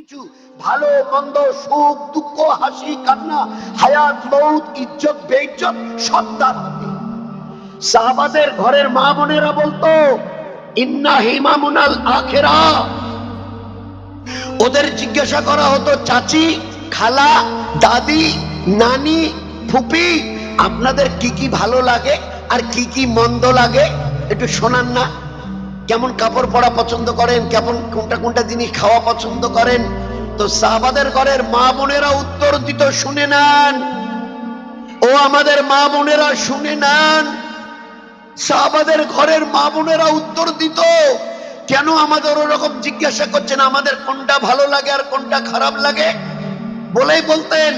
কিছু ভালো মন্দ, সুখ দুঃখ, হাসি কান্না, হায়াত মউত, ইজ্জত বেইজ্জত সব তার হাতে। সাহাবাদের ঘরের মা বোনেরা বলতো ইন্না হিমামুনাল আখিরা। ওদের জিজ্ঞাসা করা হতো চাচি, খালা, দাদি, নানি, ফুপি, আপনাদের কি কি ভালো লাগে আর কি কি মন্দ লাগে একটু শোনান না। কেমন কাপড় পরা পছন্দ করেন, কেমন কোনটা কোনটা জিনিস খাওয়া পছন্দ করেন। তো সাহাবাদের ঘরের মা বোনেরা উত্তর দিত, শুনে নেন ও আমাদের মা বোনেরা, শুনে নেন। সাহাবাদের ঘরের মা বোনেরা উত্তর দিত, কেন আমাদের ওরকম জিজ্ঞাসা করছেন, আমাদের কোনটা ভালো লাগে আর কোনটা খারাপ লাগে? বলেই বলতেন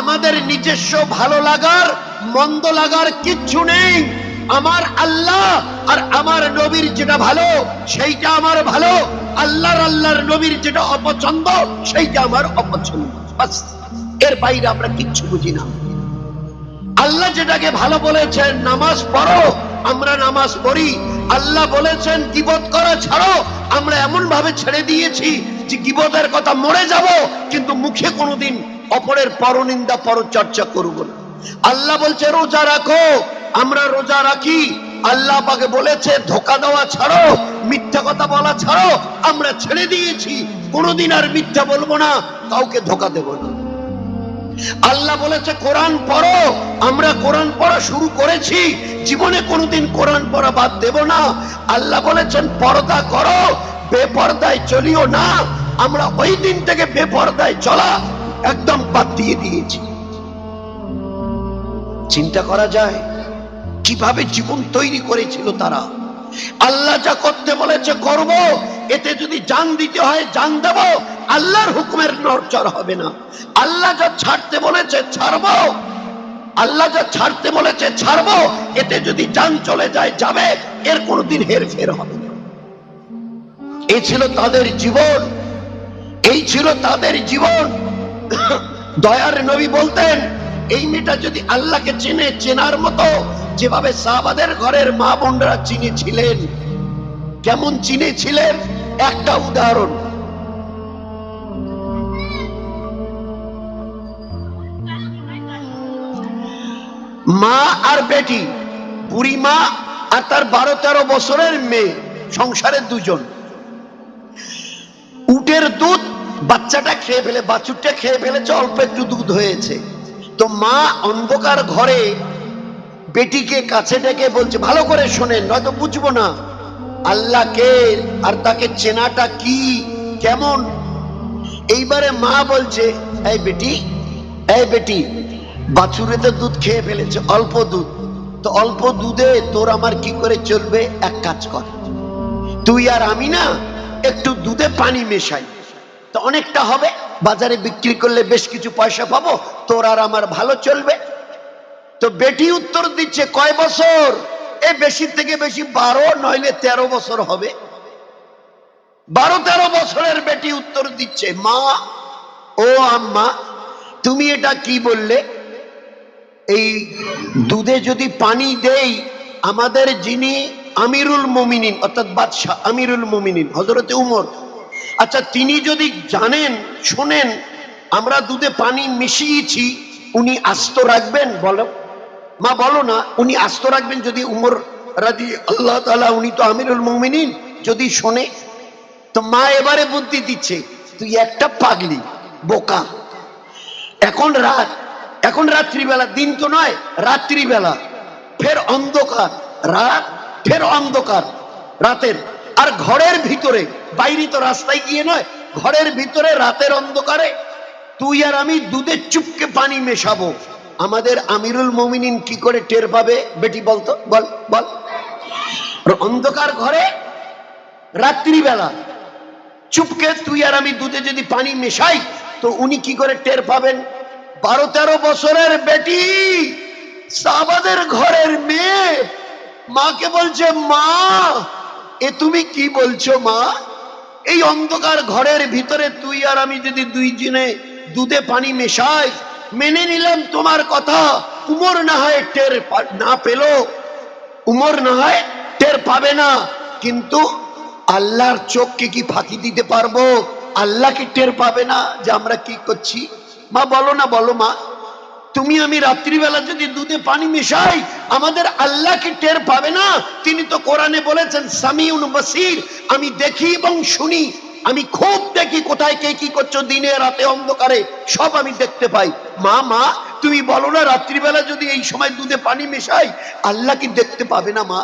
আমাদের নিজস্ব ভালো লাগার মন্দ লাগার কিচ্ছু নেই, আমার আল্লাহ আর আমার নবীর যেটা ভালো সেইটা আমার ভালো, আল্লাহর নবীর যেটা অপছন্দ সেইটা আমার অপছন্দ, বাস। এর বাইরে আমরা কিচ্ছু বুঝি না। আল্লাহ যেটাকে ভালো বলেছেন নামাজ পড়ো, আমরা নামাজ পড়ি। আল্লাহ বলেছেন গীবত করা ছাড়ো, আমরা এমন ভাবে ছেড়ে দিয়েছি যে গীবতের কথা মরে যাব কিন্তু মুখে কোনোদিন অপরের পরনিন্দা পরচর্চা করব না। আল্লাহ বলছে রোজা রাখো, আমরা রোজা রাখি। আল্লাহ পাকে বলেছে ধোঁকা দেওয়া ছাড়ো, মিথ্যা কথা বলা ছাড়ো, আমরা ছেড়ে দিয়েছি, কোনোদিন আর মিথ্যা বলবো না, কাউকে ধোঁকা দেব না। আল্লাহ বলেছে কোরআন পড়ো, আমরা কোরআন পড়া শুরু করেছি, জীবনে কোনোদিন কোরআন পড়া বাদ দেব না। আল্লাহ বলেছেন পর্দা করো, বেপর্দায় চলিও না, আমরা ওই দিন থেকে বেপর্দায় চলা একদম বাদ দিয়ে দিয়েছি। চিন্তা করা যায় কিভাবে জীবন তৈরি করেছিল তারা। আল্লাহ যা করতে বলেছে করব, এতে যদি জান দিতে হয় জান দেব, আল্লাহর হুকুমের নড়চড় হবে না। আল্লাহ যা ছাড়তে বলেছে ছাড়বো, আল্লাহ যা ছাড়তে বলেছে ছাড়বো, এতে যদি জান চলে যায় যাবে, এর কোনোদিন হেরফের হবে না। এই ছিল তাদের জীবন, এই ছিল তাদের জীবন। দয়ার নবী বলতেন এই মেয়েটা যদি আল্লাহকে চেনে, চেনার মতো যেভাবে সাহাবাদের ঘরের মা বোনরা চিনেছিলেন, কেমন চিনেছিলেন একটা উদাহরণ। মা আর বেটি, বুড়ি মা আর তার 12-13 বছরের মেয়ে, সংসারের দুজন। উটের দুধ বাচ্চাটা খেয়ে ফেলে, বাছুরটা খেয়ে ফেলেছে, অল্প একটু দুধ হয়েছে। তো মা অন্ধকার ঘরে বেটিকে কাছে ডেকে বলছে, ভালো করে শোনেন নয়তো বুঝবো না, আল্লাহকে আর তাকে চেনাটা কি কেমন। এইবারে মা বলছে, এই বেটি, এই বেটি, বাছুরে তো দুধ খেয়ে ফেলেছে, অল্প দুধ, তো অল্প দুধে তোর আমার কি করে চলবে, এক কাজ কর, তুই আর আমি না একটু দুধে পানি মেশাই, তো অনেকটা হবে, বাজারে বিক্রি করলে বেশ কিছু পয়সা পাবো, তোর আর আমার ভালো চলবে। তো বেটি উত্তর দিচ্ছে, কয় বছর? এ বেশি থেকে বেশি 12 নইলে 13 বছর হবে। 12-13 বছরের বেটি উত্তর দিচ্ছে, মা ও আম্মা তুমি এটা কি বললে? এই দুধে যদি পানি দেই, আমাদের যিনি আমিরুল মুমিনিন অর্থাৎ বাদশাহ আমিরুল মুমিনিন হযরতে উমর, আচ্ছা তিনি যদি জানেন শোনেন আমরা দুধে পানি মিশিয়েছি, উনি আস্ত রাখবেন? বলো মা, বলো না, উনি আস্ত রাখবেন যদি উমর রাদিয়াল্লাহু তাআলা, উনি তো আমিরুল মুমিনিন, যদি শোনে? তো মা এবারে বুদ্ধি দিচ্ছে, তুই একটা পাগলি বোকা, এখন রাত, এখন রাত্রিবেলা, দিন তো নয় রাত্রিবেলা, ফের অন্ধকার, রাত ফের অন্ধকার রাতের, আর ঘরের ভিতরে, বাইরে তো রাস্তায় গিয়ে নয়, ঘরের ভিতরে রাতের অন্ধকারে তুই আর আমি দুধে চুপকে পানি মেশাবো, আমাদের আমিরুল মুমিনিন কি করে টের পাবে? বেটি বলতো, বল বল। অন্ধকার ঘরে রাত্রিবেলা চুপকে তুই আর আমি দুধে যদি পানি মেশাই, তো উনি কি করে টের পাবেন? 12-13 বছরের বেটি, সাহাবাদের ঘরের মেয়ে, মাকে বলছে, মা এ তুমি কি বলছো মা? এই অন্ধকার ঘরের ভিতরে তুই আর আমি যদি দুইজনে দুধে পানি মেশাই, মেনে নিলাম তোমার কথা, উমর না হয় টের না পেল, উমর না হয় টের পাবে না, কিন্তু আল্লাহর চোখকে কি ফাঁকি দিতে পারবো? আল্লাহ কি টের পাবে না যে আমরা কি করছি? মা বলো না, বলো মা, তুমি আমি রাত্রিবেলা যদি দুধে পানি মেশাই আমাদের আল্লাহ কি টের পাবে না? তিনি তো কোরআনে বলেছেন সামিউন বাসীর, আমি দেখি এবং শুনি, আমি খুব দেখি কোথায় কে কি করছো, দিনে রাতে অন্ধকারে সব আমি দেখতে পাই। মা মা তুমি বলো না, রাত্রিবেলা যদি এই সময় দুধে পানি মেশাই আল্লাহ কি দেখতে পাবে না? মা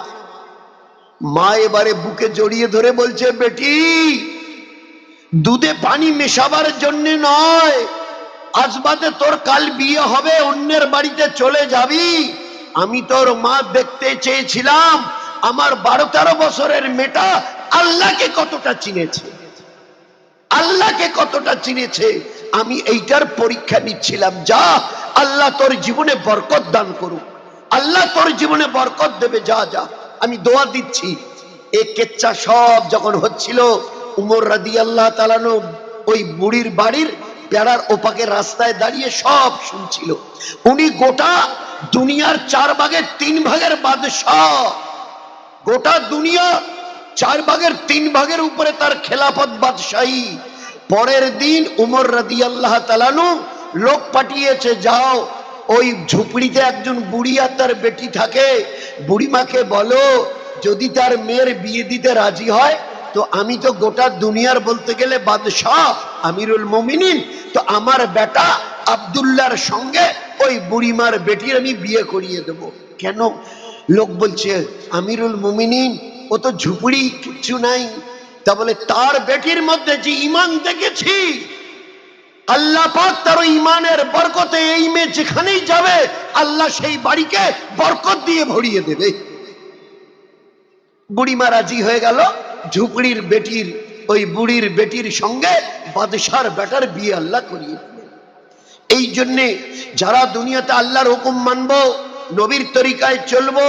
মা এবারে বুকে জড়িয়ে ধরে বলছে, বেটি দুধে পানি মেশাবার জন্য নয়, আজ বাদে তোর কাল বিয়ে হবে, অন্যের বাড়িতে চলে যাবি, আমি তোর মা দেখতে চেয়েছিলাম আমার 12-13 বছরের মেয়েটা আল্লাহকে কতটা চিনেছে, আল্লাহকে কতটা চিনেছে, আমি এইটার পরীক্ষা নিচ্ছিলাম। যা, আল্লাহ তোর জীবনে বরকত দান করুক, আল্লাহ তোর জীবনে বরকত দেবে, যা যা, আমি দোয়া দিচ্ছি। এই কেচ্চা সব যখন হচ্ছিল, উমর রাদিয়াল্লাহু তাআলা আনহু ওই বুড়ির বাড়ির পেয়ারার ওপাকে রাস্তায় দাঁড়িয়ে সব শুনছিল। উনি গোটা দুনিয়ার 4 ভাগের 3 ভাগের বাদশাহ, গোটা দুনিয়া 4 ভাগের 3 ভাগের উপরে তার খেলাফত বাদশাহী। পরের দিন উমর রাদিয়াল্লাহু তাআলা আনহু লোক পাঠিয়েছে, যাও ওই ঝুপড়িতে একজন বুড়ি আর তার বেটি থাকে, বুড়িমাকে বলো যদি তার মেয়ের বিয়ে দিতে রাজি হয় তো আমি তো গোটা দুনিয়ার বলতে গেলে বাদশাহ আমিরুল মুমিনিন, তো আমার বেটা আব্দুল্লাহর সঙ্গে ওই বুড়িমার বেটির আমি বিয়ে করিয়ে দেব। কেন? লোক বলছে আমিরুল মুমিনিন ও তো ঝুপড়ি, কিচ্ছু নাই। তা বলে তার বেটির মধ্যে যে ঈমান দেখেছি, আল্লাহ পাক তার ঈমানের বরকতে এই মেয়ে যেখানেই যাবে আল্লাহ সেই বাড়িকে বরকত দিয়ে ভরিয়ে দেবে। বুড়িমা রাজি হয়ে গেল, ঝুপড়ির বেটির ওই বুড়ির বেটির সঙ্গে বাদশার বেটার বিয়ে আল্লাহ করিয়ে দিলেন। এই জন্যে যারা দুনিয়াতে আল্লাহর হুকুম মানবো, নবীর তরিকায় চলবো,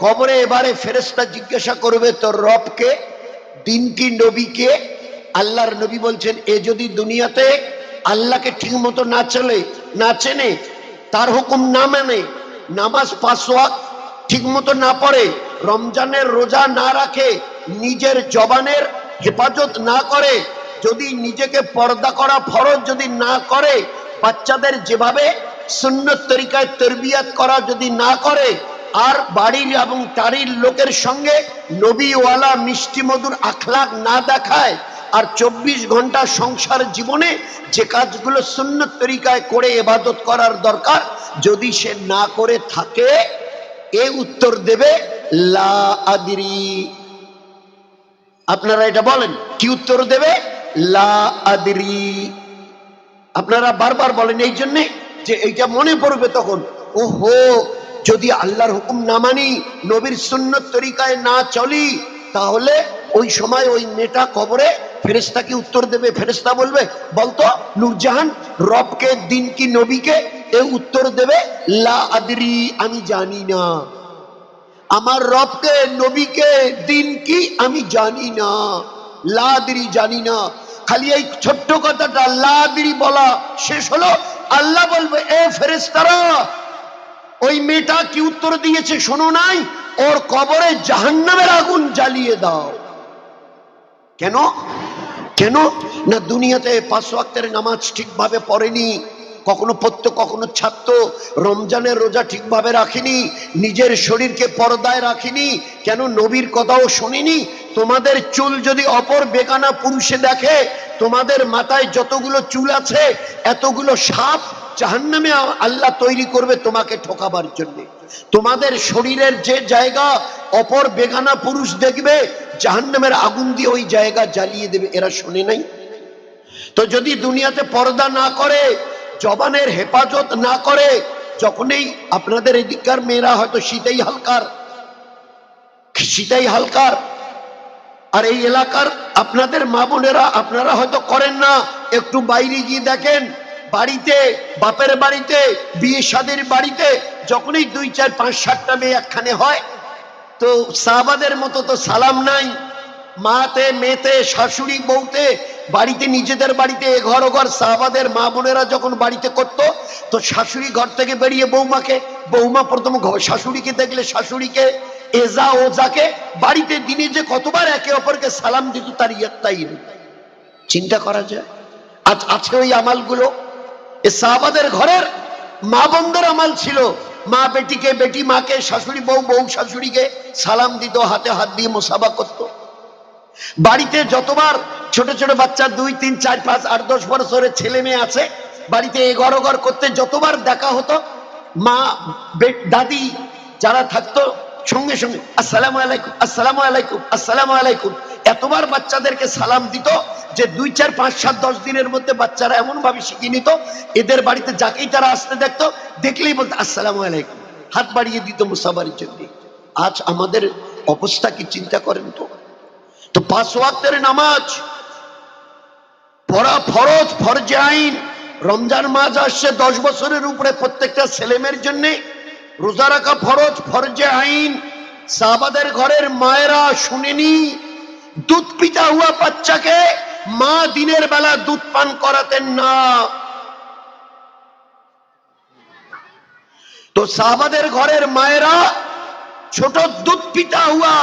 কবরে এবারে ফেরেশতা জিজ্ঞাসা করবে তোর রবকে, দিন কি, নবীকে? আল্লাহর নবী বলছেন, এ যদি দুনিয়াতে আল্লাহকে ঠিক মতো না চলে, না চেনে, তার হুকুম না মানে, নামাজ 5 ওয়াক্ত ঠিক মতো না পড়ে, রমজানের রোজা না রাখে, নিজের জবানের হেফাজত না করে, যদি নিজেকে পর্দা করা ফরজ যদি না করে, বাচ্চাদের যেভাবে সুন্নত তরিকায় তরবিয়াত করা যদি না করে, আর বাড়ির এবং তারির লোকের সঙ্গে নবীওয়ালা মিষ্টি মধুর আখলাক না দেখায়, আর 24 ঘন্টা সংসার জীবনে যে কাজগুলো সুন্নত তরিকায় করে ইবাদত করার দরকার যদি সে না করে থাকে, এ উত্তর দেবে লা আদরি। আপনারা এটা বলেন, কি উত্তর দেবে? লা আদরি। আপনারা বারবার বলেন এই জন্যে যে এইটা মনে পড়বে তখন, ওহো যদি আল্লাহর হুকুম না মানি, নবীর সুন্নত তরিকায় না চলি, তাহলে ওই সময় ওই মেয়েটা কবরে ফেরেশতা কি উত্তর দেবে? ফেরেশতা বলবে, বলতো নূরজাহান রবকে, দিন কি, নবীকে? এ উত্তর দেবে লা আদরি, আমি জানি না। আমার রবকে, নবীকে, দিন কি আমি জানি না, লা আদরি, জানি না। খালি এই ছোট্ট কথাটা লা আদরি বলা শেষ হলো, আল্লাহ বলবে, এ ফেরেশতারা ওই মেয়েটা কি উত্তর দিয়েছে শোনো নাই? ওর কবরে জাহান্নামের আগুন জ্বালিয়ে দাও। কেন? কেন না দুনিয়াতে 5 ওয়াক্তের নামাজ ঠিকভাবে পড়েনি, কখনো পড়তো কখনো ছাড়তো, রমজানের রোজা ঠিকভাবে রাখিনি, নিজের শরীরকে পর্দায় রাখিনি, কেন নবীর কথাও শুনিনি। তোমাদের চুল যদি অপর বেগানা পুরুষে দেখে, তোমাদের মাথায় যতগুলো চুল আছে এতগুলো সাপ জাহান্নামে আল্লাহ তৈরি করবে তোমাকে ঠকাবার জন্য। তোমাদের শরীরের যে জায়গা অপর বেগানা পুরুষ দেখবে, জাহান্নামের আগুন দিয়ে ওই জায়গা জ্বালিয়ে দেবে। এরা শোনে নাই? তো যদি দুনিয়াতে পর্দা না করে, জবানের হেফাজত না করে, যখনই আপনাদের এদিককার মেয়েরা হয়তো শীতেই হালকার, আর এই এলাকার আপনাদের মা বোনেরা আপনারা হয়তো করেন না, একটু বাইরে গিয়ে দেখেন, বাড়িতে, বাপের বাড়িতে, বিয়ে শাদীর বাড়িতে যখনই 2, 4, 5, 7টা মেয়ে একখানে হয়, তো সাহাবাদের মতো তো সালাম নাই, মাতে, মেয়েতে, শাশুড়ি, বউতে, বাড়িতে, নিজেদের বাড়িতে এঘর ওঘর সাহাবাদের মা বোনেরা যখন বাড়িতে করতো, তো শাশুড়ি ঘর থেকে বেরিয়ে বৌমাকে, বৌমা প্রথম শাশুড়িকে দেখলে শাশুড়িকে, এজা ওজাকে, বাড়িতে দিনে যে কতবার একে অপরকে সালাম দিত তার ইয়ত্তাই নেই। চিন্তা করা যায় আজ আছে ওই আমালগুলো? এ সাহাবাদের ঘরের মা বোনদের আমাল ছিল। মা বেটিকে, বেটি মাকে, শাশুড়ি বউ, বউ শাশুড়িকে সালাম দিত, হাতে হাত দিয়ে মুসাফা করত। বাড়িতে যতবার ছোট ছোট বাচ্চা 2, 3, 4, 5, 8, 10 বছরের ছেলে মেয়ে আছে, বাড়িতে এগর ওগর করতে যতবার দেখা হতো, মা দাদি যারা থাকতো সঙ্গে সঙ্গে আসসালামু আলাইকুম, আসসালামু আলাইকুম, আসসালামু আলাইকুম এতবার বাচ্চাদেরকে সালাম দিত যে 2, 4, 5, 7, 10 দিনের মধ্যে বাচ্চারা এমন ভাবে শিখে নিত, এদের বাড়িতে যাকেই তারা আসতে দেখতো দেখলেই বলতো আসসালামু আলাইকুম, হাত বাড়িয়ে দিত মুসাফারির জন্য। আজ আমাদের অবস্থা কি চিন্তা করেন তো? তো 5 ওয়াক্তের নামাজ পড়া ফরজ, ফরজে আইন। রমজান মাস আসছে 10 বছরের উপরে প্রত্যেকটা ছেলেমেয়ের জন্য রোজা রাখা ফরজ, ফরজে আইন। সাহাবাদের ঘরের মায়েরা শুনেনি, দুধ পিতা হুয়া বাচ্চাকে মা দিনের বেলা দুধ পান করাতেন না। তো সাহাবাদের ঘরের মায়েরা ছোট দুধ পিতা হুয়া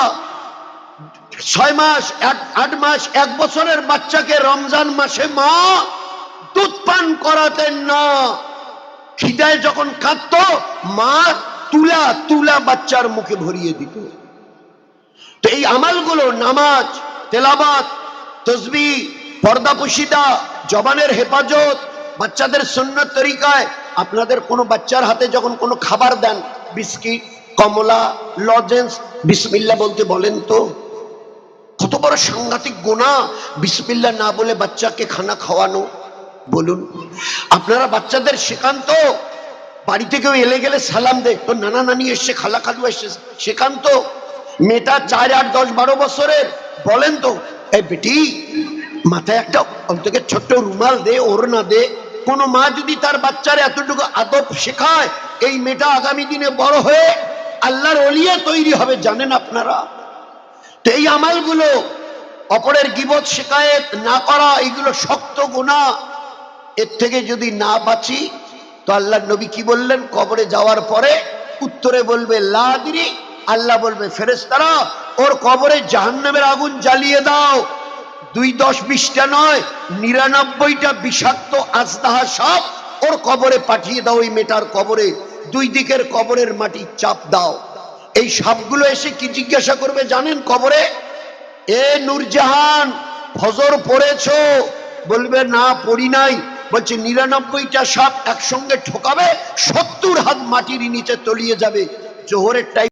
6 মাস, 8 মাস, 1 বছরের বাচ্চাকে রমজান মাসে মা দুধ পান করাতেন না। খিদায় যখন কাঁদতো মা তুলা তুলা বাচ্চার মুখে ভরিয়ে দিত। তো এই আমালগুলো, নামাজ, তেলাওয়াত, তাসবিহ, পর্দাপুশিদা, জবানের হেফাজত, বাচ্চাদের সুন্নত তরিকায়। আপনাদের কোনো বাচ্চার হাতে যখন কোনো খাবার দেন, বিস্কিট, কমলা, লজেন্স, বিসমিল্লাহ বলতে বলেন তো? কত বড় সাংঘাতিক গুনাহ বিসমিল্লাহ না বলে বাচ্চাকে খানা খাওয়ানো। বলুন, আপনারা বাচ্চাদের শেখান তো, বাড়িতে কেউ এলে গেলে সালাম দে, তো নানা নানি এসছে, খালা খালু এসছে, শেখান তো। মেয়েটা 4, 8, 10, 12 বছরের, বলেন তো এই বেটি মাথায় একটা অন্তকে ছোট্ট রুমাল দে, ওড়না দে। কোন মা যদি তার বাচ্চার এতটুকু আদব শেখায়, এই মেয়েটা আগামী দিনে বড় হয়ে আল্লাহর ওলিয়া তৈরি হবে, জানেন আপনারা? তো এই আমালগুলো, অপরের গীবত শিকায়েত না করা, এগুলো শক্ত গুনাহ। এর থেকে যদি না বাঁচি তো আল্লাহর নবী কি বললেন? কবরে যাওয়ার পরে উত্তরে বলবে লা আদরি, আল্লাহ বলবে ফেরেশতারা ওর কবরে জাহান্নামের আগুন জ্বালিয়ে দাও। 2, 10, 20টা নয়, 99টা বিষাক্ত আজদাহা সাপ ওর কবরে পাঠিয়ে দাও। ওই মেটার কবরে 2 দিকের কবরের মাটি চাপ দাও। এই সাপগুলো এসে কি জিজ্ঞাসা করবে জানেন কবরে? এ নূরজাহান, ফজর পড়েছো? বলবে না, পড়ি নাই। বলছে 99টা সাপ একসঙ্গে ঠোকাবে, 70 হাত মাটির নিচে তলিয়ে যাবে। জোহরের টাইম